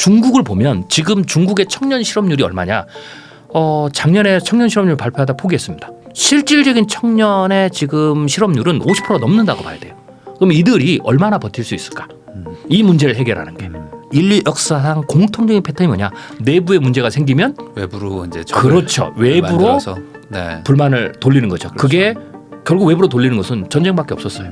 중국을 보면 지금 중국의 청년 실업률이 얼마냐? 작년에 청년 실업률 발표하다 포기했습니다. 실질적인 청년의 지금 실업률은 50% 넘는다고 봐야 돼요. 그럼 이들이 얼마나 버틸 수 있을까? 이 문제를 해결하는 게 인류 역사상 공통적인 패턴이 뭐냐? 내부에 문제가 생기면 외부로 이제 그렇죠. 외부로 만들어서. 네. 불만을 돌리는 거죠. 그렇죠. 그게 결국 외부로 돌리는 것은 전쟁밖에 없었어요.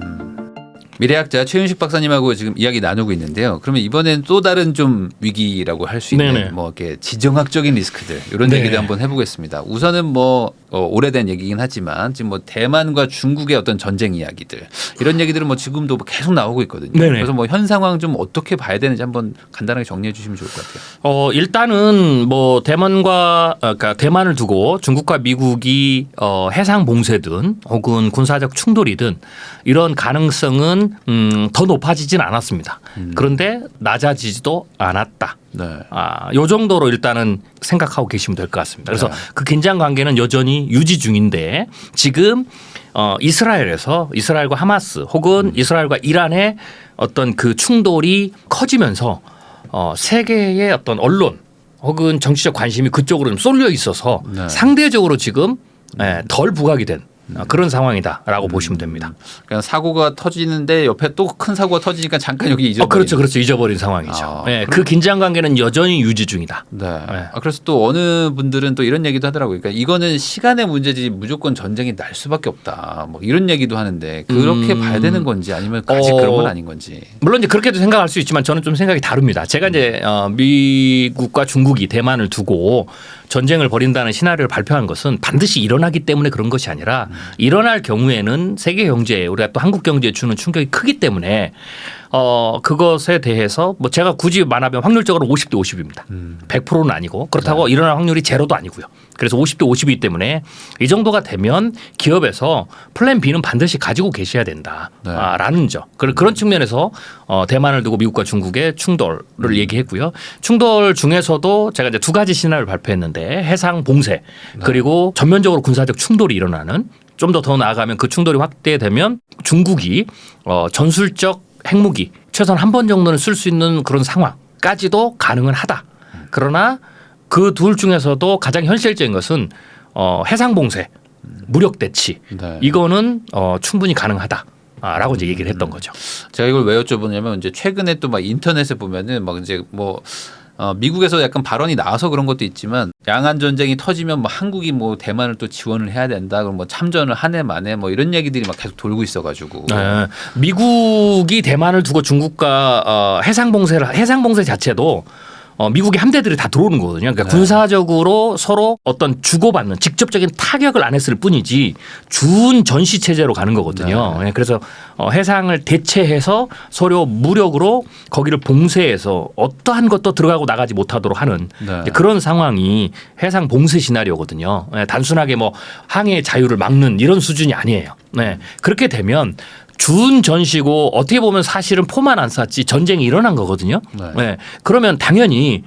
미래학자 최윤식 박사님하고 지금 이야기 나누고 있는데요. 그러면 이번엔 또 다른 좀 위기라고 할 수 있는 네네. 뭐 이렇게 지정학적인 리스크들 이런 네. 얘기도 한번 해보겠습니다. 우선은 뭐 오래된 얘기긴 하지만 지금 뭐 대만과 중국의 어떤 전쟁 이야기들 이런 얘기들은 뭐 지금도 계속 나오고 있거든요. 네네. 그래서 뭐 현 상황 좀 어떻게 봐야 되는지 한번 간단하게 정리해 주시면 좋을 것 같아요. 일단은 뭐 그러니까 대만을 두고 중국과 미국이 해상 봉쇄든 혹은 군사적 충돌이든 이런 가능성은 더 높아지진 않았습니다. 그런데 낮아지지도 않았다. 네. 요 정도로 일단은 생각하고 계시면 될 것 같습니다. 그래서 네. 그 긴장 관계는 여전히 유지 중인데 지금 이스라엘과 하마스 혹은 이스라엘과 이란의 어떤 그 충돌이 커지면서 세계의 어떤 언론 혹은 정치적 관심이 그쪽으로 좀 쏠려 있어서 네. 상대적으로 지금 덜 부각이 된 그런 상황이다라고 보시면 됩니다. 그냥 사고가 터지는데 옆에 또 큰 사고가 터지니까 잠깐 여기 잊어버리는. 그렇죠. 잊어버린 상황이죠. 그럼- 그 긴장 관계는 여전히 유지 중이다. 네. 그래서 또 어느 분들은 또 이런 얘기도 하더라고요. 그러니까 이거는 시간의 문제지 무조건 전쟁이 날 수밖에 없다. 뭐 이런 얘기도 하는데 그렇게 봐야 되는 건지 아니면 아직 그런 건 아닌 건지. 물론 이제 그렇게도 생각할 수 있지만 저는 좀 생각이 다릅니다. 제가 이제 미국과 중국이 대만을 두고 전쟁을 벌인다는 시나리오를 발표한 것은 반드시 일어나기 때문에 그런 것이 아니라 일어날 경우에는 세계 경제에 우리가 또 한국 경제에 주는 충격이 크기 때문에 그것에 대해서 뭐 제가 굳이 말하면 확률적으로 50대 50입니다. 100%는 아니고 그렇다고 일어날 확률이 제로도 아니고요. 그래서 50대 50이기 때문에 이 정도가 되면 기업에서 플랜 B는 반드시 가지고 계셔야 된다라는 점. 그런 측면에서 대만을 두고 미국과 중국의 충돌을 얘기했고요. 충돌 중에서도 제가 이제 두 가지 시나리오를 발표했는데 해상 봉쇄 그리고 전면적으로 군사적 충돌이 일어나는 좀 더 나아가면 그 충돌이 확대되면 중국이 전술적 핵무기 최소한 한 번 정도는 쓸 수 있는 그런 상황까지도 가능은 하다. 그러나 그 둘 중에서도 가장 현실적인 것은 해상 봉쇄, 무력 대치 네. 이거는 충분히 가능하다라고 이제 얘기를 했던 거죠. 제가 이걸 왜 여쭤보냐면 이제 최근에 또 막 인터넷에 보면은 막 이제 뭐 미국에서 약간 발언이 나와서 그런 것도 있지만 양안 전쟁이 터지면 뭐 한국이 뭐 대만을 또 지원을 해야 된다. 그럼 뭐 참전을 한 해 만에 뭐 이런 얘기들이 막 계속 돌고 있어가지고. 미국이 대만을 두고 중국과 해상 봉쇄 자체도 미국의 함대들이 다 들어오는 거거든요. 그러니까 군사적으로 서로 어떤 주고받는 직접적인 타격을 안 했을 뿐이지 준 전시 체제로 가는 거거든요. 그래서 해상을 대체해서 서로 무력으로 거기를 봉쇄해서 어떠한 것도 들어가고 나가지 못하도록 하는 그런 상황이 해상 봉쇄 시나리오거든요. 단순하게 뭐 항해의 자유를 막는 이런 수준이 아니에요. 그렇게 되면 준 전시고 어떻게 보면 사실은 포만 안 쐈지 전쟁이 일어난 거거든요. 그러면 당연히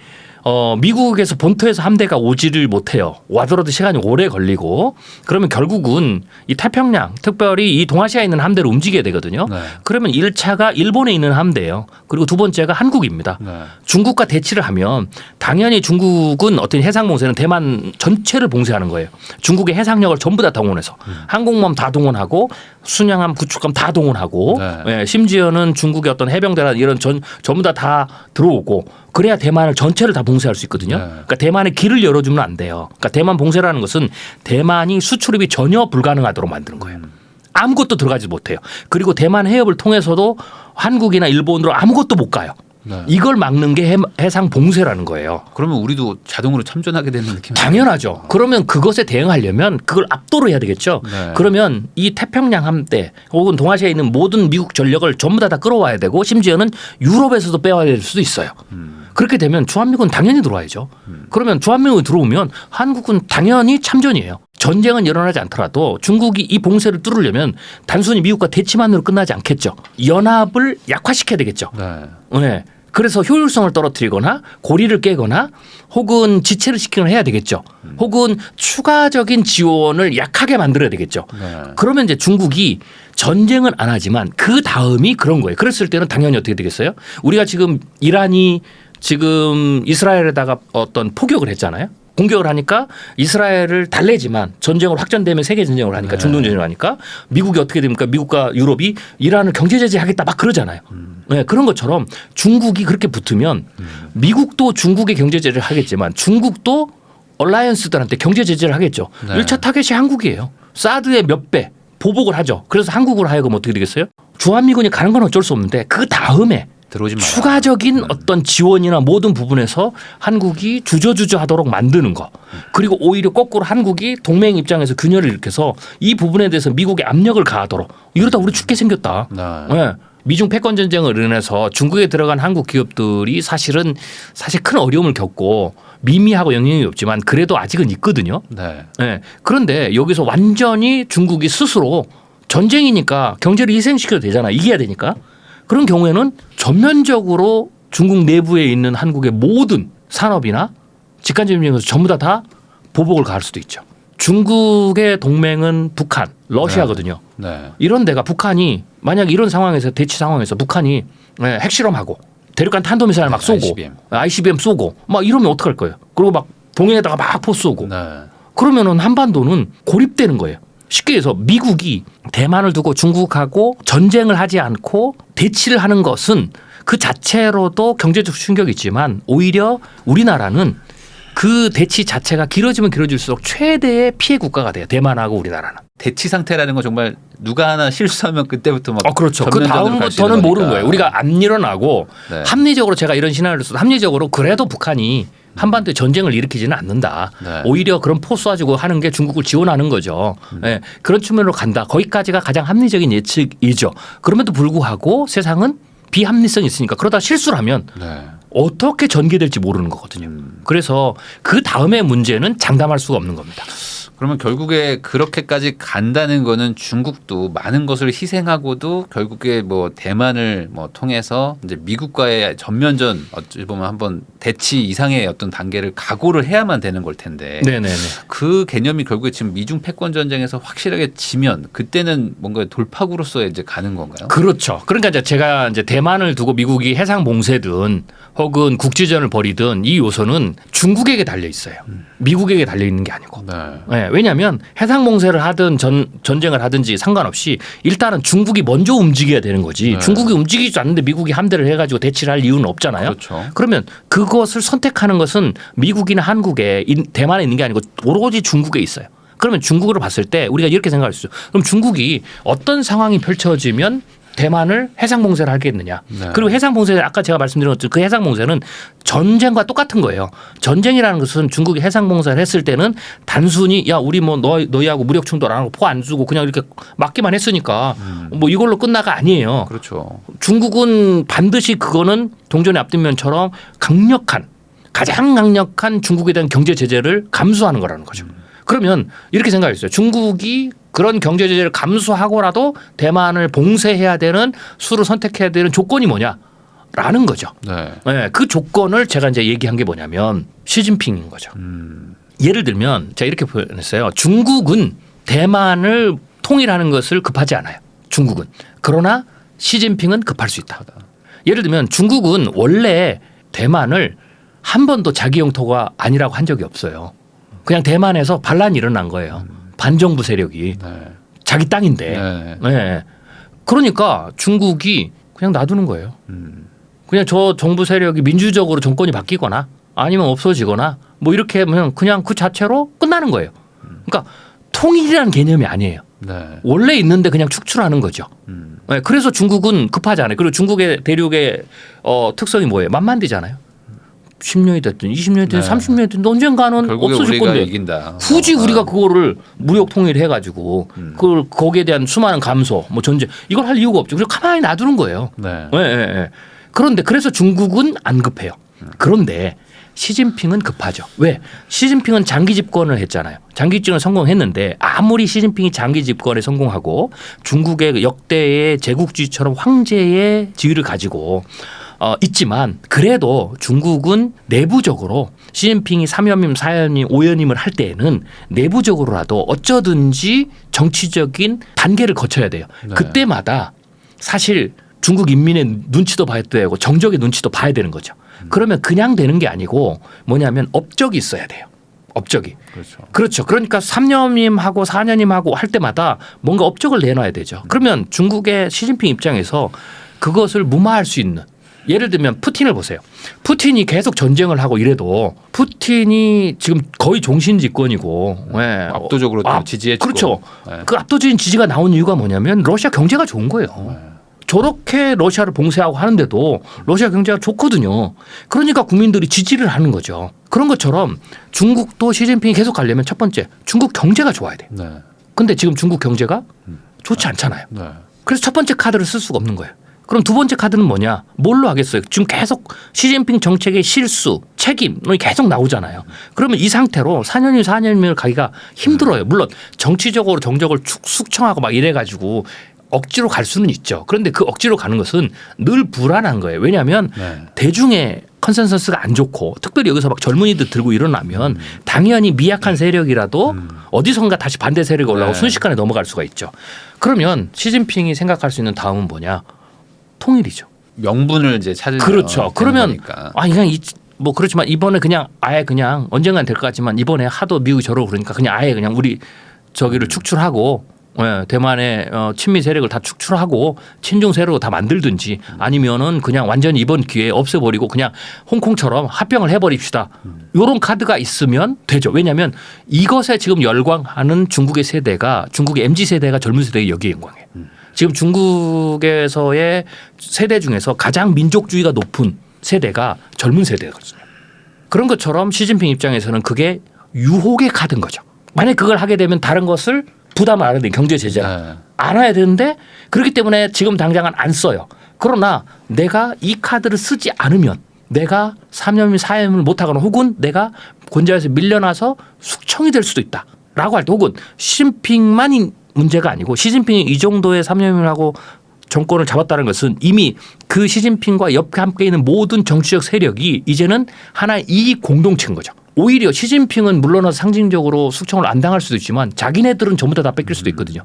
미국에서 본토에서 함대가 오지를 못해요. 와더라도 시간이 오래 걸리고 그러면 결국은 이 태평양 특별히 이 동아시아에 있는 함대를 움직여야 되거든요. 그러면 1차가 일본에 있는 함대예요. 그리고 두 번째가 한국입니다. 중국과 대치를 하면 당연히 중국은 어떤 해상 봉쇄는 대만 전체를 봉쇄하는 거예요. 중국의 해상력을 전부 다 동원해서 항공모함 다 동원하고 순양함 구축함 다 동원하고 심지어는 중국의 어떤 해병대나 이런 전부 다 들어오고 그래야 대만을 전체를 다 봉쇄할 수 있거든요. 그러니까 대만에 길을 열어주면 안 돼요. 그러니까 대만 봉쇄라는 것은 대만이 수출입이 전혀 불가능하도록 만드는 거예요. 아무것도 들어가지 못해요. 그리고 대만 해협을 통해서도 한국이나 일본으로 아무것도 못 가요. 이걸 막는 게 해상 봉쇄라는 거예요. 그러면 우리도 자동으로 참전하게 되는 느낌. 당연하죠. 그러면 그것에 대응하려면 그걸 압도로 해야 되겠죠. 그러면 이 태평양 함대 혹은 동아시아에 있는 모든 미국 전력을 전부 다 끌어와야 되고 심지어는 유럽에서도 빼와야 될 수도 있어요. 그렇게 되면 주한미군 당연히 들어와야죠. 그러면 주한미군이 들어오면 한국은 당연히 참전이에요. 전쟁은 일어나지 않더라도 중국이 이 봉쇄를 뚫으려면 단순히 미국과 대치만으로 끝나지 않겠죠. 연합을 약화시켜야 되겠죠. 그래서 효율성을 떨어뜨리거나 고리를 깨거나 혹은 지체를 시키거나 해야 되겠죠. 혹은 추가적인 지원을 약하게 만들어야 되겠죠. 그러면 이제 중국이 전쟁은 안 하지만 그 다음이 그런 거예요. 그랬을 때는 당연히 어떻게 되겠어요? 우리가 지금 이란이 지금 이스라엘에다가 어떤 포격을 했잖아요. 공격을 하니까 이스라엘을 달래지만 전쟁을 확전되면 세계 전쟁을 하니까 네. 중동 전쟁을 하니까 미국이 어떻게 됩니까? 미국과 유럽이 이란을 경제 제재하겠다 막 그러잖아요. 네, 그런 것처럼 중국이 그렇게 붙으면 미국도 중국의 경제 제재를 하겠지만 중국도 얼라이언스들한테 경제 제재를 하겠죠. 네. 1차 타겟이 한국이에요. 사드의 몇 배 보복을 하죠. 그래서 한국으로 하여금 어떻게 되겠어요? 주한미군이 가는 건 어쩔 수 없는데 그 다음에 들어오지 마라. 추가적인 어떤 지원이나 모든 부분에서 한국이 주저주저하도록 만드는 거. 그리고 오히려 거꾸로 한국이 동맹 입장에서 균열을 일으켜서 이 부분에 대해서 미국에 압력을 가하도록 이러다 우리 죽게 생겼다. 네. 네. 미중 패권 전쟁을 인해서 중국에 들어간 한국 기업들이 사실 큰 어려움을 겪고 미미하고 영향이 없지만 그래도 아직은 있거든요. 네. 네. 그런데 여기서 완전히 중국이 스스로 전쟁이니까 경제를 희생시켜도 되잖아. 이겨야 되니까. 그런 경우에는 전면적으로 중국 내부에 있는 한국의 모든 산업이나 직간접적에서 전부 다 보복을 가할 수도 있죠. 중국의 동맹은 북한, 러시아거든요. 네. 이런 데가 북한이 만약 이런 상황에서 대치 상황에서 북한이 핵실험하고 대륙간 탄도미사일 막 쏘고 ICBM 쏘고 막 이러면 어떡할 거예요. 그리고 막 동해에다가 막 포 쏘고 네. 그러면은 한반도는 고립되는 거예요. 쉽게 해서 미국이 대만을 두고 중국하고 전쟁을 하지 않고 대치를 하는 것은 그 자체로도 경제적 충격이 있지만 오히려 우리나라는 그 대치 자체가 길어지면 길어질수록 최대의 피해 국가가 돼요. 대만하고 우리나라는. 대치 상태라는 건 정말 누가 하나 실수하면 그때부터 막 그렇죠. 그 전면전으로 갈수 다음부터는 있는 모르는 거니까. 거예요. 우리가 안 일어나고 네. 합리적으로 제가 이런 시나리오를 써도 합리적으로 그래도 북한이 한반도에 전쟁을 일으키지는 않는다. 네. 오히려 그런 포 쏴주고 하는 게 중국을 지원하는 거죠. 네. 그런 측면으로 간다. 거기까지가 가장 합리적인 예측이죠. 그럼에도 불구하고 세상은 비합리성이 있으니까 그러다 실수를 하면 네. 어떻게 전개될지 모르는 거거든요. 그래서 그 다음의 문제는 장담할 수가 없는 겁니다. 그러면 결국에 그렇게까지 간다는 거는 중국도 많은 것을 희생하고도 결국에 뭐 대만을 뭐 통해서 이제 미국과의 전면전 어찌 보면 한번 대치 이상의 어떤 단계를 각오를 해야만 되는 걸 텐데 네네네. 그 개념이 결국에 지금 미중 패권 전쟁에서 확실하게 지면 그때는 뭔가 돌파구로서 이제 가는 건가요? 그렇죠. 그러니까 이제 제가 이제 대만을 두고 미국이 해상 봉쇄든 혹은 국지전을 벌이든 이 요소는 중국에게 달려 있어요. 미국에게 달려 있는 게 아니고. 네. 네, 왜냐하면 해상 봉쇄를 하든 전쟁을 하든지 상관없이 일단은 중국이 먼저 움직여야 되는 거지. 네. 중국이 움직이지 않는데 미국이 함대를 해가지고 대치를 할 이유는 없잖아요. 그렇죠. 그러면 그것을 선택하는 것은 미국이나 한국에 대만에 있는 게 아니고 오로지 중국에 있어요. 그러면 중국으로 봤을 때 우리가 이렇게 생각할 수 있어요. 그럼 중국이 어떤 상황이 펼쳐지면 대만을 해상 봉쇄를 하겠느냐. 네. 그리고 해상 봉쇄 아까 제가 말씀드린 것처럼 그 해상 봉쇄는 전쟁과 똑같은 거예요. 전쟁이라는 것은 중국이 해상 봉쇄를 했을 때는 단순히 야 우리 뭐 너희하고 무력 충돌 안 하고 포 안 주고 그냥 이렇게 막기만 했으니까 뭐 이걸로 끝나가 아니에요. 그렇죠. 중국은 반드시 그거는 동전의 앞뒷면처럼 가장 강력한 중국에 대한 경제 제재를 감수하는 거라는 거죠. 그러면 이렇게 생각했어요. 중국이 그런 경제 제재를 감수하고라도 대만을 봉쇄해야 되는 수를 선택해야 되는 조건이 뭐냐라는 거죠. 네. 네, 그 조건을 제가 이제 얘기한 게 뭐냐면 시진핑인 거죠. 예를 들면 제가 이렇게 표현했어요. 중국은 대만을 통일하는 것을 급하지 않아요. 중국은. 그러나 시진핑은 급할 수 있다. 예를 들면 중국은 원래 대만을 한 번도 자기 영토가 아니라고 한 적이 없어요. 그냥 대만에서 반란이 일어난 거예요. 반정부 세력이. 네. 자기 땅인데. 네. 네. 그러니까 중국이 그냥 놔두는 거예요. 그냥 저 정부 세력이 민주적으로 정권이 바뀌거나 아니면 없어지거나 뭐 이렇게 하면 그냥 그 자체로 끝나는 거예요. 그러니까 통일이라는 개념이 아니에요. 네. 원래 있는데 그냥 축출하는 거죠. 네. 그래서 중국은 급하지 않아요. 그리고 중국의 대륙의 특성이 뭐예요? 만만되잖아요. 10년이 됐든 20년이 됐든 네. 30년이 됐든 언젠가는 결국에 없어질 우리가 건데 이긴다. 굳이 우리가 그거를 무력 통일해 가지고 그걸 거기에 대한 수많은 감소 뭐 전쟁 이걸 할 이유가 없죠. 그래서 가만히 놔두는 거예요. 네. 예, 예, 예. 그런데 그래서 중국은 안 급해요. 그런데 시진핑은 급하죠. 왜? 시진핑은 장기 집권을 했잖아요. 장기 집권을 성공했는데 아무리 시진핑이 장기 집권에 성공하고 중국의 역대의 제국주의처럼 황제의 지위를 가지고 있지만 그래도 중국은 내부적으로 시진핑이 3연임, 4연임, 5연임을 할 때에는 내부적으로라도 어쩌든지 정치적인 단계를 거쳐야 돼요. 네. 그때마다 사실 중국 인민의 눈치도 봐야 되고 정적의 눈치도 봐야 되는 거죠. 그러면 그냥 되는 게 아니고 뭐냐면 업적이 있어야 돼요. 업적이. 그렇죠. 그렇죠. 그러니까 3년임하고 4년임하고 할 때마다 뭔가 업적을 내놔야 되죠. 그러면 중국의 시진핑 입장에서 그것을 무마할 수 있는, 예를 들면 푸틴을 보세요. 푸틴이 계속 전쟁을 하고 이래도 푸틴이 지금 거의 종신 집권이고 압도적으로 또 지지했고. 그렇죠. 네. 그 압도적인 지지가 나온 이유가 뭐냐면 러시아 경제가 좋은 거예요. 저렇게 러시아를 봉쇄하고 하는데도 러시아 경제가 좋거든요. 그러니까 국민들이 지지를 하는 거죠. 그런 것처럼 중국도 시진핑이 계속 가려면 첫 번째 중국 경제가 좋아야 돼요. 네. 근데 지금 중국 경제가 좋지 않잖아요. 네. 그래서 첫 번째 카드를 쓸 수가 없는 거예요. 그럼 두 번째 카드는 뭐냐? 뭘로 하겠어요? 지금 계속 시진핑 정책의 실수, 책임이 계속 나오잖아요. 그러면 이 상태로 4년을 가기가 힘들어요. 물론 정치적으로 정적을 숙청하고 막 이래가지고 억지로 갈 수는 있죠. 그런데 그 억지로 가는 것은 늘 불안한 거예요. 왜냐하면 네. 대중의 컨센서스가 안 좋고 특별히 여기서 막 젊은이들 들고 일어나면 당연히 미약한 세력이라도 어디선가 다시 반대 세력이 올라오고 네. 순식간에 넘어갈 수가 있죠. 그러면 시진핑이 생각할 수 있는 다음은 뭐냐? 통일이죠. 명분을 이제 찾으면 그렇죠. 그러면 거니까. 그냥 뭐 그렇지만 이번에 그냥 아예 그냥 언젠간 될 것 같지만 이번에 하도 미국이 저러고 그러니까 그냥 아예 그냥 우리 저기를 축출하고 대만의 친미 세력을 다 축출하고 친중 세력을 다 만들든지 아니면은 그냥 완전히 이번 기회에 없애버리고 그냥 홍콩처럼 합병을 해버립시다. 이런 카드가 있으면 되죠. 왜냐하면 이것에 지금 열광하는 중국의 세대가 중국의 MZ 세대가 젊은 세대의 여기에 영광이에요. 지금 중국에서의 세대 중에서 가장 민족주의가 높은 세대가 젊은 세대거든요. 그런 것처럼 시진핑 입장에서는 그게 유혹의 카드인 거죠. 만약 그걸 하게 되면 다른 것을 부담을 안 해야 돼요. 경제 제재를 네. 안 해야 되는데 그렇기 때문에 지금 당장은 안 써요. 그러나 내가 이 카드를 쓰지 않으면 내가 3년, 4년을 못하거나 혹은 내가 권좌에서 밀려나서 숙청이 될 수도 있다라고 할 때 혹은 시진핑만이 문제가 아니고 시진핑이 이 정도의 3년을 하고 정권을 잡았다는 것은 이미 그 시진핑과 옆에 함께 있는 모든 정치적 세력이 이제는 하나의 이익 공동체인 거죠. 오히려 시진핑은 물러나서 상징적으로 숙청을 안 당할 수도 있지만 자기네들은 전부 다 뺏길 수도 있거든요.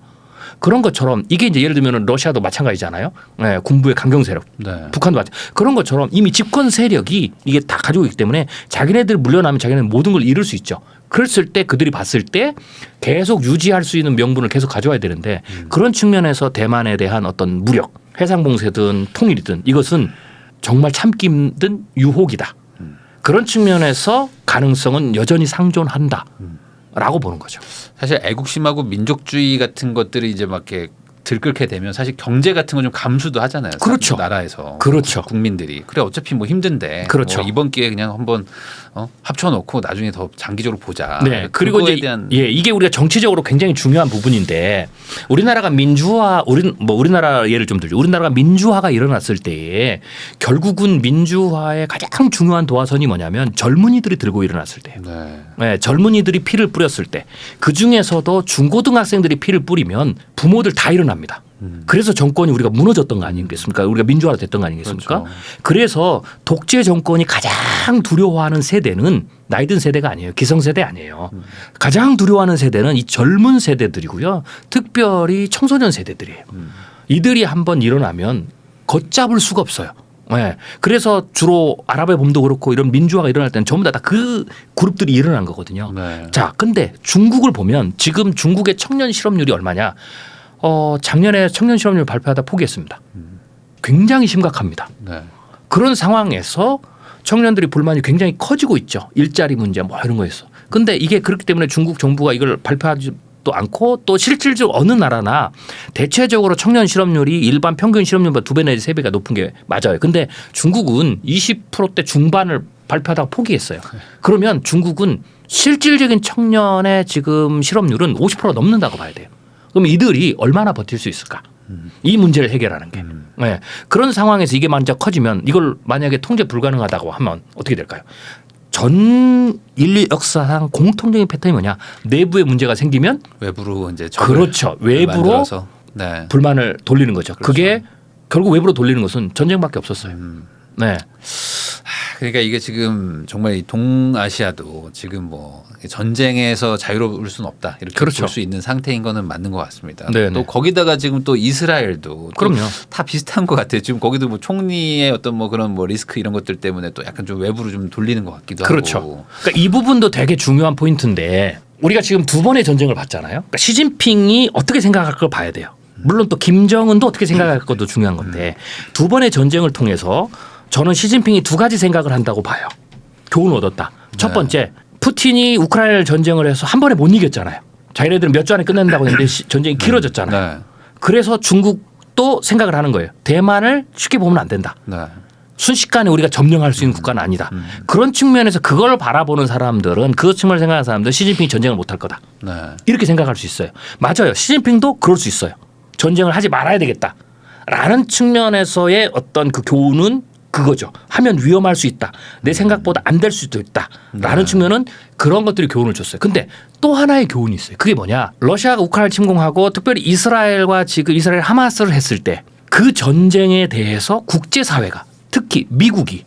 그런 것처럼 이게 이제 예를 들면 러시아도 마찬가지잖아요. 네, 군부의 강경 세력. 네. 북한도 마찬가지. 그런 것처럼 이미 집권 세력이 이게 다 가지고 있기 때문에 자기네들 물러나면 자기네는 모든 걸 잃을 수 있죠. 그랬을 때 그들이 봤을 때 계속 유지할 수 있는 명분을 계속 가져와야 되는데 그런 측면에서 대만에 대한 어떤 무력, 해상봉쇄든 통일이든 이것은 정말 참기 힘든 유혹이다. 그런 측면에서 가능성은 여전히 상존한다라고 보는 거죠. 사실 애국심하고 민족주의 같은 것들이 이제 막 이렇게 들끓게 되면 사실 경제 같은 건 좀 감수도 하잖아요. 그렇죠. 나라에서. 그렇죠. 국민들이. 그래 어차피 뭐 힘든데. 그렇죠. 뭐 이번 기회에 그냥 한번 합쳐놓고 나중에 더 장기적으로 보자. 네. 그리고 그거에 이제 대한 이게 우리가 정치적으로 굉장히 중요한 부분인데 우리나라가 우리나라 예를 좀 들죠. 우리나라가 민주화가 일어났을 때에 결국은 민주화의 가장 중요한 도화선이 뭐냐면 젊은이들이 들고 일어났을 때예요. 네. 네, 젊은이들이 피를 뿌렸을 때 그중에서도 중고등학생들이 피를 뿌리면 부모들 다 일어납니다. 그래서 정권이 우리가 무너졌던 거 아니겠습니까? 우리가 민주화가 됐던 거 아니겠습니까? 그렇죠. 그래서 독재 정권이 가장 두려워하는 세대는 나이 든 세대가 아니에요. 기성세대 아니에요. 가장 두려워하는 세대는 이 젊은 세대들이고요. 특별히 청소년 세대들이에요. 이들이 한번 일어나면 걷잡을 수가 없어요. 네. 그래서 주로 아랍의 봄도 그렇고 이런 민주화가 일어날 때는 전부 다 그 그룹들이 일어난 거거든요. 네. 자, 근데 중국을 보면 지금 중국의 청년 실업률이 얼마냐? 작년에 청년 실업률 발표하다 포기했습니다. 굉장히 심각합니다. 네. 그런 상황에서 청년들이 불만이 굉장히 커지고 있죠. 일자리 문제 뭐 이런 거에서. 근데 이게 그렇기 때문에 중국 정부가 이걸 발표하지도 않고 또 실질적으로 어느 나라나 대체적으로 청년 실업률이 일반 평균 실업률보다 2배 내지 3배가 높은 게 맞아요. 근데 중국은 20%대 중반을 발표하다가 포기했어요. 그러면 중국은 실질적인 청년의 지금 실업률은 50% 넘는다고 봐야 돼요. 그럼 이들이 얼마나 버틸 수 있을까? 이 문제를 해결하는 게. 네. 그런 상황에서 이게 먼저 커지면 이걸 만약에 통제 불가능하다고 하면 어떻게 될까요? 전 인류 역사상 공통적인 패턴이 뭐냐? 내부에 문제가 생기면 외부로 이제 그렇죠. 외부로 만들어서. 네. 불만을 돌리는 거죠. 그렇죠. 그게 결국 외부로 돌리는 것은 전쟁밖에 없었어요. 네. 그러니까 이게 지금 정말 이 동아시아도 지금 뭐 전쟁에서 자유로울 수는 없다 이렇게 그렇죠. 볼 수 있는 상태인 거는 맞는 것 같습니다. 네네. 또 거기다가 지금 또 이스라엘도 또 그럼요. 다 비슷한 것 같아요. 지금 거기도 뭐 총리의 어떤 뭐 그런 뭐 리스크 이런 것들 때문에 또 약간 좀 외부로 좀 돌리는 것 같기도 그렇죠. 하고. 그러니까 이 부분도 되게 중요한 포인트인데 우리가 지금 두 번의 전쟁을 봤잖아요. 그러니까 시진핑이 어떻게 생각할 걸 봐야 돼요. 물론 또 김정은도 어떻게 생각할 것도 중요한 건데 두 번의 전쟁을 통해서 저는 시진핑이 두 가지 생각을 한다고 봐요. 교훈을 얻었다. 첫 번째, 푸틴이 우크라이나 전쟁을 해서 한 번에 못 이겼잖아요. 자기네들은 몇 주 안에 끝낸다고 했는데 전쟁이 길어졌잖아요. 네. 그래서 중국도 생각을 하는 거예요. 대만을 쉽게 보면 안 된다. 네. 순식간에 우리가 점령할 수 있는 국가는 아니다. 그런 측면에서 그걸 바라보는 사람들은 그 측면을 생각하는 사람들은 시진핑이 전쟁을 못할 거다. 네. 이렇게 생각할 수 있어요. 맞아요. 시진핑도 그럴 수 있어요. 전쟁을 하지 말아야 되겠다. 라는 측면에서의 어떤 그 교훈은 그거죠. 하면 위험할 수 있다. 내 생각보다 안 될 수도 있다. 라는 측면은 그런 것들이 교훈을 줬어요. 근데 또 하나의 교훈이 있어요. 그게 뭐냐. 러시아가 우크라이나를 침공하고 특별히 이스라엘과 지금 이스라엘 하마스를 했을 때 그 전쟁에 대해서 국제사회가 특히 미국이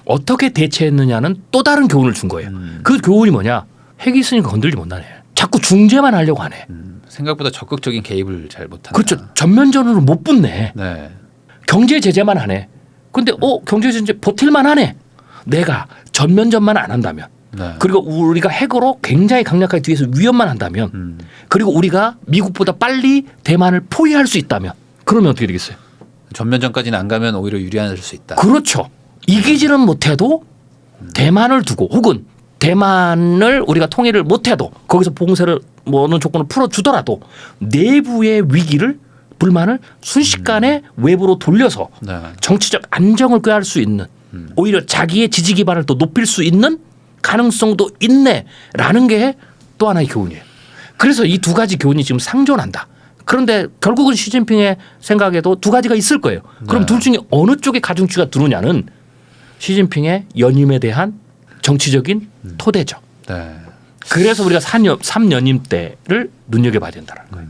어떻게 대처했느냐는 또 다른 교훈을 준 거예요. 그 교훈이 뭐냐. 핵이 있으니까 건들지 못하네. 자꾸 중재만 하려고 하네. 생각보다 적극적인 개입을 잘 못한다. 그렇죠. 전면전으로 못 붙네. 네. 경제 제재만 하네. 근데 경제 제재 버틸만 하네. 내가 전면전만 안 한다면. 네. 그리고 우리가 핵으로 굉장히 강력하게 뒤에서 위협만 한다면. 그리고 우리가 미국보다 빨리 대만을 포위할 수 있다면. 그러면 어떻게 되겠어요? 전면전까지는 안 가면 오히려 유리할 수 있다. 그렇죠. 이기지는 못해도 대만을 두고 혹은 대만을 우리가 통일을 못해도 거기서 봉쇄를 뭐 어느 조건을 풀어주더라도 내부의 위기를 불만을 순식간에 외부로 돌려서 네. 정치적 안정을 꾀할 수 있는 오히려 자기의 지지 기반을 또 높일 수 있는 가능성도 있네라는 게 또 하나의 교훈이에요. 그래서 이 두 가지 교훈이 지금 상존한다. 그런데 결국은 시진핑의 생각에도 두 가지가 있을 거예요. 그럼 네. 둘 중에 어느 쪽에 가중치가 드느냐는 시진핑의 연임에 대한 정치적인 토대죠. 네. 그래서 우리가 3연임 때를 눈여겨봐야 된다는 거예요.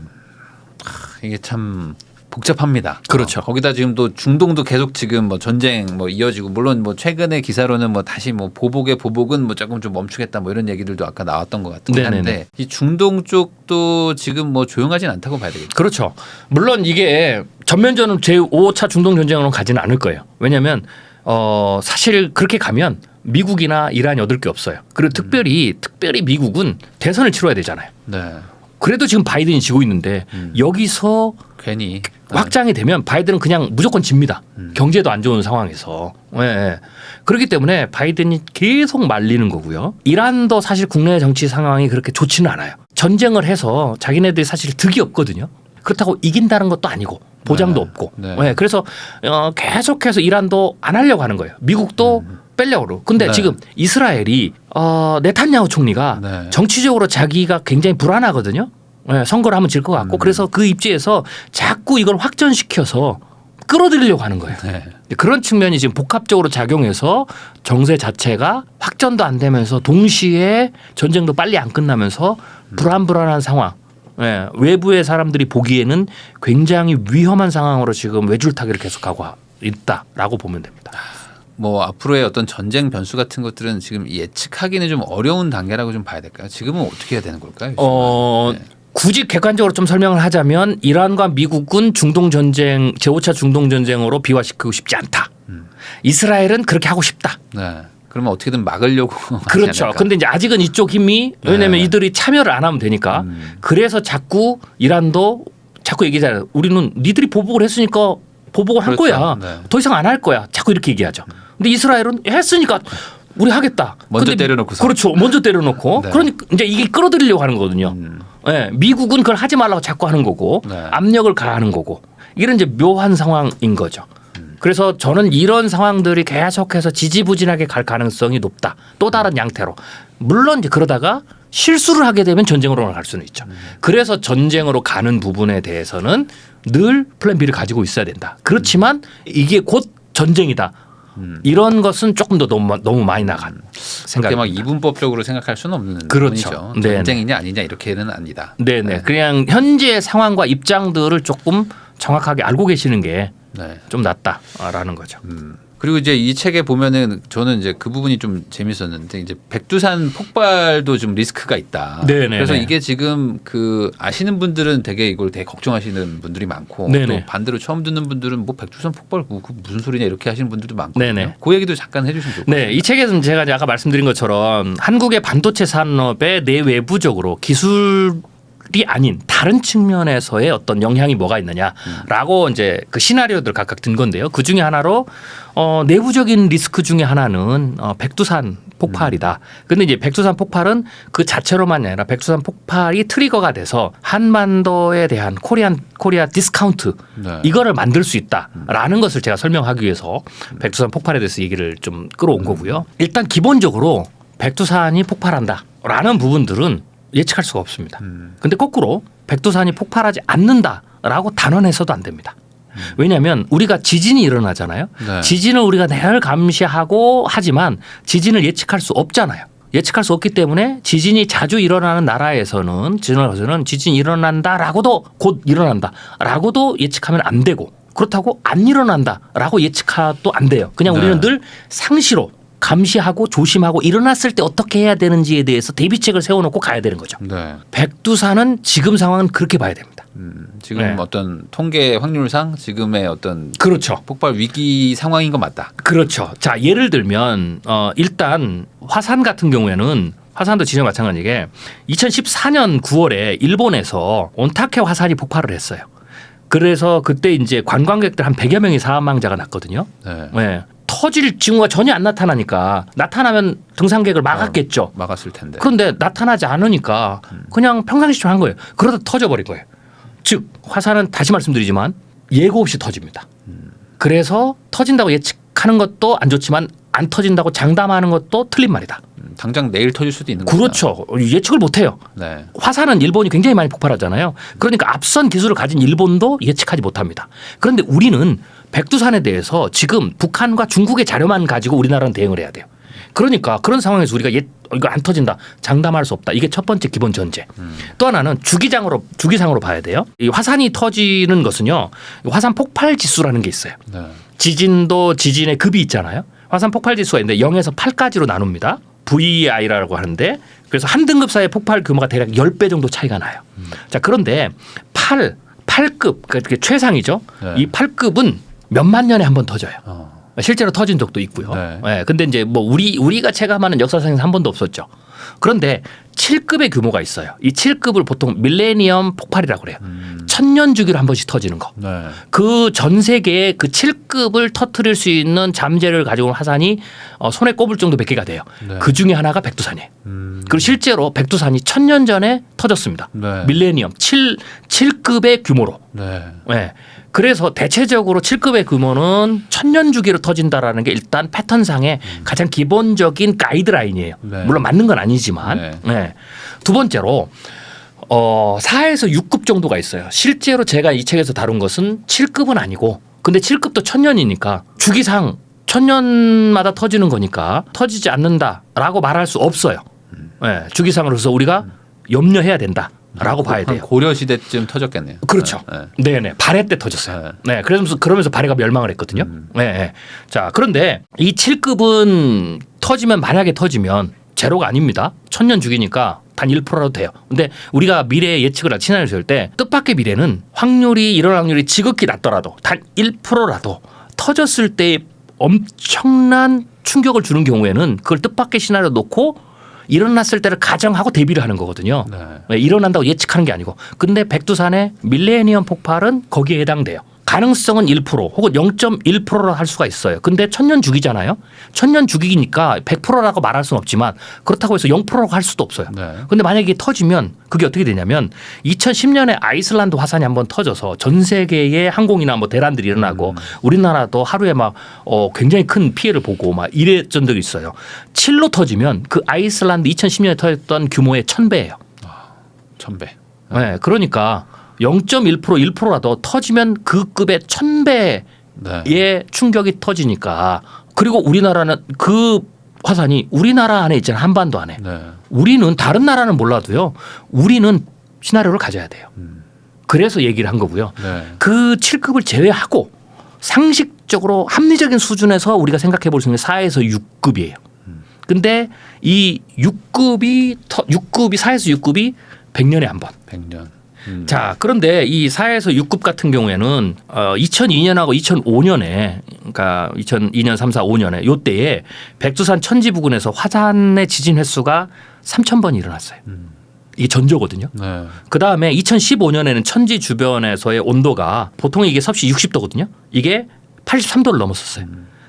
이게 참 복잡합니다. 그렇죠. 거기다 지금 또 중동도 계속 지금 뭐 전쟁 뭐 이어지고 물론 뭐 최근의 기사로는 뭐 다시 뭐 보복의 보복은 뭐 조금 좀 멈추겠다 뭐 이런 얘기들도 아까 나왔던 것 같긴 네네네. 한데 이 중동 쪽도 지금 뭐 조용하진 않다고 봐야 되겠죠. 그렇죠. 물론 이게 전면전은 제5차 중동 전쟁으로 가지는 않을 거예요. 왜냐하면 사실 그렇게 가면 미국이나 이란이 얻을 게 없어요. 그리고 특별히 미국은 대선을 치러야 되잖아요. 네. 그래도 지금 바이든이 지고 있는데 여기서 괜히 확장이 되면 바이든은 그냥 무조건 집니다. 경제도 안 좋은 상황에서. 예. 그렇기 때문에 바이든이 계속 말리는 거고요. 이란도 사실 국내 정치 상황이 그렇게 좋지는 않아요. 전쟁을 해서 자기네들이 사실 득이 없거든요. 그렇다고 이긴다는 것도 아니고 보장도 네. 없고. 네. 예. 그래서 계속해서 이란도 안 하려고 하는 거예요. 미국도 빼려고 그러고. 근데 네. 지금 이스라엘이 네탄야후 총리가 네. 정치적으로 자기가 굉장히 불안하거든요. 네, 선거를 하면 질 것 같고 그래서 그 입지에서 자꾸 이걸 확전시켜서 끌어들이려고 하는 거예요. 네. 그런 측면이 지금 복합적으로 작용해서 정세 자체가 확전도 안 되면서 동시에 전쟁도 빨리 안 끝나면서 불안한 상황. 네, 외부의 사람들이 보기에는 굉장히 위험한 상황으로 지금 외줄타기를 계속하고 있다라고 보면 됩니다. 뭐 앞으로의 어떤 전쟁 변수 같은 것들은 지금 예측하기는 좀 어려운 단계라고 좀 봐야 될까요? 지금은 어떻게 해야 되는 걸까요? 네. 굳이 객관적으로 좀 설명을 하자면 이란과 미국은 중동 전쟁 제5차 중동 전쟁으로 비화시키고 싶지 않다. 이스라엘은 그렇게 하고 싶다. 네. 그러면 어떻게든 막으려고 하지 그렇죠. 않을까? 근데 이제 아직은 이쪽 힘이 왜냐하면 네. 이들이 참여를 안 하면 되니까 그래서 자꾸 이란도 자꾸 얘기하잖아요. 우리는 니들이 보복을 했으니까 보복을 할 그렇죠. 거야. 네. 더 이상 안 할 거야. 자꾸 이렇게 얘기하죠. 근데 이스라엘은 했으니까 우리 하겠다. 먼저 근데 때려놓고서. 그렇죠. 먼저 때려놓고. 네. 그러니까 이제 이게 끌어들이려고 하는 거거든요. 네. 미국은 그걸 하지 말라고 자꾸 하는 거고 네. 압력을 가하는 거고 이런 이제 묘한 상황인 거죠. 그래서 저는 이런 상황들이 계속해서 지지부진하게 갈 가능성이 높다. 또 다른 양태로. 물론 이제 그러다가 실수를 하게 되면 전쟁으로 갈 수는 있죠. 그래서 전쟁으로 가는 부분에 대해서는 늘 플랜 B를 가지고 있어야 된다. 그렇지만 이게 곧 전쟁이다. 이런 것은 조금 더 너무 많이 나간 그렇게 생각입니다. 막 이분법적으로 생각할 수는 없는 그렇죠. 부분이죠. 네네. 전쟁이냐 아니냐 이렇게는 아니다. 네네. 네. 그냥 현재 상황과 입장들을 조금 정확하게 알고 계시는 게 좀 네. 낫다라는 거죠. 그리고 이제 이 책에 보면은 저는 이제 그 부분이 좀 재밌었는데 이제 백두산 폭발도 좀 리스크가 있다. 네네네. 그래서 이게 지금 그 아시는 분들은 되게 이걸 되게 걱정하시는 분들이 많고 네네. 또 반대로 처음 듣는 분들은 뭐 백두산 폭발 그 무슨 소리냐 이렇게 하시는 분들도 많거든요. 네네. 그 얘기도 잠깐 해주시면 좋을 것 같아요. 네, 이 책에서는 제가 이제 아까 말씀드린 것처럼 한국의 반도체 산업의 내외부적으로 기술이 아닌 다른 측면에서의 어떤 영향이 뭐가 있느냐라고 이제 그 시나리오들 각각 든 건데요. 그 중에 하나로 내부적인 리스크 중에 하나는 백두산 폭발이다. 근데 이제 백두산 폭발은 그 자체로만이 아니라 백두산 폭발이 트리거가 돼서 한반도에 대한 코리아 디스카운트 네. 이거를 만들 수 있다라는 것을 제가 설명하기 위해서 백두산 폭발에 대해서 얘기를 좀 끌어온 거고요. 일단 기본적으로 백두산이 폭발한다라는 부분들은 예측할 수가 없습니다. 근데 거꾸로 백두산이 폭발하지 않는다라고 단언해서도 안 됩니다. 왜냐하면 우리가 지진이 일어나잖아요. 네. 지진을 우리가 늘 감시하고 하지만 지진을 예측할 수 없잖아요. 예측할 수 없기 때문에 지진이 자주 일어나는 나라에서는 지진이 일어난다라고도 곧 일어난다라고도 예측하면 안 되고 그렇다고 안 일어난다라고 예측해도 안 돼요. 그냥 우리는 네. 늘 상시로 감시하고 조심하고 일어났을 때 어떻게 해야 되는지에 대해서 대비책을 세워놓고 가야 되는 거죠. 네. 백두산은 지금 상황은 그렇게 봐야 됩니다. 지금 네. 어떤 통계 확률상 지금의 어떤 그렇죠. 폭발 위기 상황인 것 맞다. 그렇죠. 자, 예를 들면 일단 화산 같은 경우에는 화산도 지금 마찬가지게 2014년 9월에 일본에서 온타케 화산이 폭발을 했어요. 그래서 그때 이제 관광객들 한 100여 명이 사망자가 났거든요. 네. 네. 터질 징후가 전혀 안 나타나니까 나타나면 등산객을 막았겠죠. 막았을 텐데. 그런데 나타나지 않으니까 그냥 평상시처럼 한 거예요. 그러다 터져버린 거예요. 즉 화산은 다시 말씀드리지만 예고 없이 터집니다. 그래서 터진다고 예측하는 것도 안 좋지만 안 터진다고 장담하는 것도 틀린 말이다. 당장 내일 터질 수도 있는 거죠. 그렇죠. 예측을 못해요. 네. 화산은 일본이 굉장히 많이 폭발하잖아요. 그러니까 앞선 기술을 가진 일본도 예측하지 못합니다. 그런데 우리는 백두산에 대해서 지금 북한과 중국의 자료만 가지고 우리나라는 대응을 해야 돼요. 그러니까 그런 상황에서 우리가 이거 안 터진다 장담할 수 없다. 이게 첫 번째 기본 전제. 또 하나는 주기상으로 봐야 돼요. 이 화산이 터지는 것은요. 화산 폭발 지수라는 게 있어요. 네. 지진도 지진의 급이 있잖아요. 화산 폭발 지수가 있는데 0에서 8까지로 나눕니다. VI라고 하는데 그래서 한 등급 사이의 폭발 규모가 대략 10배 정도 차이가 나요. 자, 그런데 8급 그러니까 최상이죠. 네. 이 8급은 몇만 년에 한 번 터져요. 실제로 터진 적도 있고요. 네. 네. 근데 이제 뭐 우리가 체감하는 역사상에서 한 번도 없었죠. 그런데 7급의 규모가 있어요. 이 7급을 보통 밀레니엄 폭발이라고 그래요. 1000년 주기로 한 번씩 터지는 거. 네. 그 전 세계에 그 7급을 터뜨릴 수 있는 잠재를 가지고 온 화산이 손에 꼽을 정도 몇 개가 돼요. 네. 그 중에 하나가 백두산이에요. 그리고 실제로 백두산이 1000년 전에 터졌습니다. 네. 밀레니엄 7급의 규모로. 네. 네. 그래서 대체적으로 7급의 규모는 1000년 주기로 터진다라는 게 일단 패턴상의 가장 기본적인 가이드라인이에요. 네. 물론 맞는 건 아니지만. 네. 네. 두 번째로 4에서 6급 정도가 있어요. 실제로 제가 이 책에서 다룬 것은 7급은 아니고 근데 7급도 1000년이니까 주기상 1000년마다 터지는 거니까 터지지 않는다라고 말할 수 없어요. 네. 주기상으로서 우리가 염려해야 된다라고 봐야 돼요. 고려 시대쯤 터졌겠네요. 그렇죠. 네. 네네. 발해 때 터졌어요. 네. 그러면서 발해가 멸망을 했거든요. 네. 자, 그런데 이 7급은 만약에 터지면 제로가 아닙니다. 1000년 주기니까 단 1%라도 돼요. 근데 우리가 미래 예측을 시나리오를 쓸 때 뜻밖의 미래는 일어날 확률이 지극히 낮더라도 단 1%라도 터졌을 때 엄청난 충격을 주는 경우에는 그걸 뜻밖의 시나리오 놓고 일어났을 때를 가정하고 대비를 하는 거거든요. 네. 일어난다고 예측하는 게 아니고. 근데 백두산의 밀레니엄 폭발은 거기에 해당돼요. 가능성은 1% 혹은 0.1%라 할 수가 있어요. 근데 1000년 주기잖아요. 1000년 주기니까 100%라고 말할 수는 없지만 그렇다고 해서 0%라고 할 수도 없어요. 네. 근데 만약에 이게 터지면 그게 어떻게 되냐면 2010년에 아이슬란드 화산이 한번 터져서 전 세계의 항공이나 뭐 대란들이 일어나고 우리나라도 하루에 막 굉장히 큰 피해를 보고 막 이랬던 적이 있어요. 7로 터지면 그 아이슬란드 2010년에 터졌던 규모의 1000배예요. 1000배. 네, 그러니까 0.1% 1%라도 터지면 그 급의 1000배의 네. 충격이 터지니까 그리고 우리나라는 그 화산이 우리나라 안에 있잖아요. 한반도 안에. 네. 우리는 다른 나라는 몰라도요. 우리는 시나리오를 가져야 돼요. 그래서 얘기를 한 거고요. 네. 그 7급을 제외하고 상식적으로 합리적인 수준에서 우리가 생각해 볼 수 있는 4에서 6급이에요. 근데 이 6급이 4에서 6급이 100년에 한 번. 100년. 자, 그런데 이 4에서 6급 같은 경우에는 2002년하고 2005년에 그러니까 2002년, 3, 4, 5년에 요때에 백두산 천지 부근에서 화산의 지진 횟수가 3,000번이 일어났어요. 이게 전조거든요. 네. 그다음에 2015년에는 천지 주변에서의 온도가 보통 이게 섭씨 60도거든요. 이게 83도를 넘었었어요.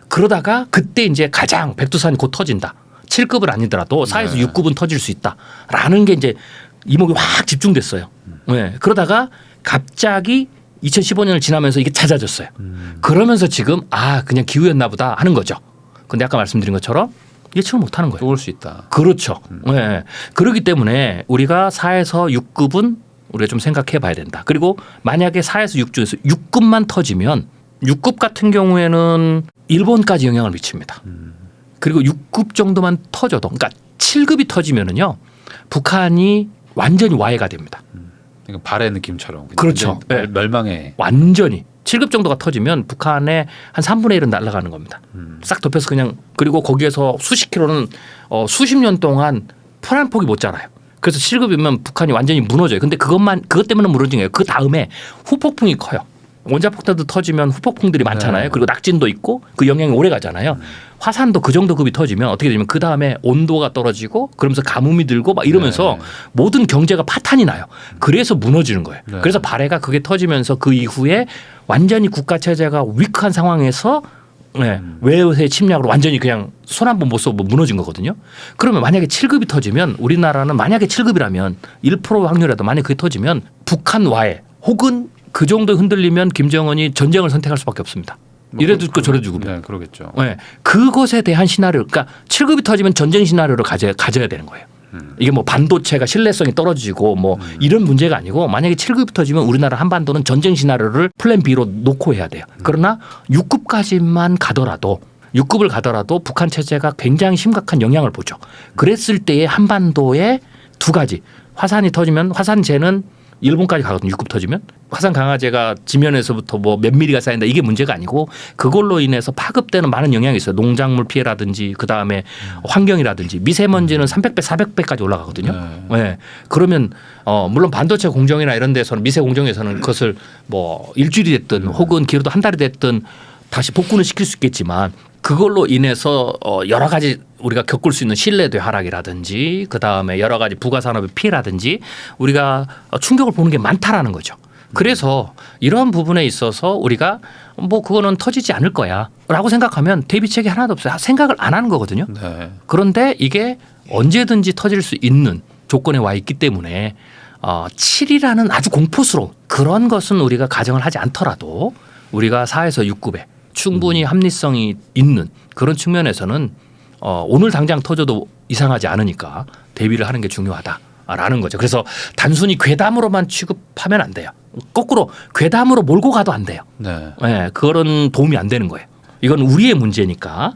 그러다가 그때 이제 가장 백두산이 곧 터진다. 7급은 아니더라도 4에서 네. 6급은 터질 수 있다라는 게 이제 이목이 확 집중됐어요. 네. 그러다가 갑자기 2015년을 지나면서 이게 잦아졌어요. 그러면서 지금 그냥 기후였나 보다 하는 거죠. 근데 아까 말씀드린 것처럼 예측을 못 하는 거예요. 또 올 수 있다. 그렇죠. 네. 그렇기 때문에 우리가 4에서 6급은 우리가 좀 생각해 봐야 된다. 그리고 만약에 4에서 6 중에서 6급만 터지면 6급 같은 경우에는 일본까지 영향을 미칩니다. 그리고 6급 정도만 터져도 그러니까 7급이 터지면은요. 북한이 완전히 와해가 됩니다. 그러니까 발의 느낌처럼. 그렇죠. 네. 멸망해. 완전히 7급 정도가 터지면 북한의 한 3분의 1은 날아가는 겁니다. 싹 덮여서 그냥 그리고 거기에서 수십 킬로는 수십 년 동안 풀 한 폭이 못 자라요. 그래서 7급이면 북한이 완전히 무너져요. 근데 그것 때문에 무너진 거예요. 그 다음에 후폭풍이 커요. 원자폭탄도 터지면 후폭풍들이 많잖아요. 네. 그리고 낙진도 있고 그 영향이 오래 가잖아요. 화산도 그 정도 급이 터지면 어떻게 되냐면 그 다음에 온도가 떨어지고 그러면서 가뭄이 들고 막 이러면서 네. 모든 경제가 파탄이 나요. 그래서 무너지는 거예요. 네. 그래서 발해가 그게 터지면서 그 이후에 완전히 국가 체제가 위크한 상황에서 외의 침략으로 완전히 그냥 손 한 번 못 써고 무너진 거거든요. 그러면 만약에 7급이 터지면 우리나라는 만약에 7급이라면 1% 확률이라도 만약에 그게 터지면 북한 와해 혹은 그 정도 흔들리면 김정은이 전쟁을 선택할 수밖에 없습니다. 이래도 죽고 저래도 죽고. 네, 그러겠죠. 네. 그것에 대한 시나리오, 그러니까 7급이 터지면 전쟁 시나리오를 가져야 되는 거예요. 이게 뭐 반도체가 신뢰성이 떨어지고 뭐 이런 문제가 아니고 만약에 7급이 터지면 우리나라 한반도는 전쟁 시나리오를 플랜 B로 놓고 해야 돼요. 그러나 6급까지만 가더라도 6급을 가더라도 북한 체제가 굉장히 심각한 영향을 보죠. 그랬을 때에 한반도에 두 가지 화산이 터지면 화산재는 일본까지 가거든요. 6급 터지면 화산 강화제가 지면에서부터 뭐 몇 미리가 쌓인다 이게 문제가 아니고 그걸로 인해서 파급되는 많은 영향이 있어요. 농작물 피해라든지 그 다음에 환경이라든지 미세먼지는 300배, 400배까지 올라가거든요. 네. 그러면 물론 반도체 공정이나 이런 데서는 미세 공정에서는 그것을 뭐 일주일이 됐든 혹은 길어도 한 달이 됐든 다시 복구는 시킬 수 있겠지만 그걸로 인해서 여러 가지 우리가 겪을 수 있는 신뢰도의 하락이라든지 그다음에 여러 가지 부가산업의 피해라든지 우리가 충격을 보는 게 많다라는 거죠. 그래서 이러한 부분에 있어서 우리가 뭐 그거는 터지지 않을 거야 라고 생각하면 대비책이 하나도 없어요. 생각을 안 하는 거거든요. 네. 그런데 이게 언제든지 터질 수 있는 조건에 와 있기 때문에 7이라는 아주 공포스러운 그런 것은 우리가 가정을 하지 않더라도 우리가 4에서 6급에 충분히 합리성이 있는 그런 측면에서는 오늘 당장 터져도 이상하지 않으니까 대비를 하는 게 중요하다라는 거죠. 그래서 단순히 괴담으로만 취급하면 안 돼요. 거꾸로 괴담으로 몰고 가도 안 돼요. 네. 네, 그런 도움이 안 되는 거예요. 이건 우리의 문제니까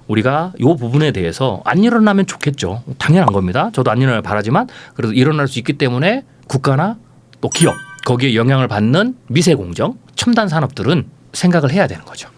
우리가 이 부분에 대해서 안 일어나면 좋겠죠. 당연한 겁니다. 저도 안 일어나길 바라지만 그래도 일어날 수 있기 때문에 국가나 또 기업 거기에 영향을 받는 미세공정 첨단 산업들은 생각을 해야 되는 거죠.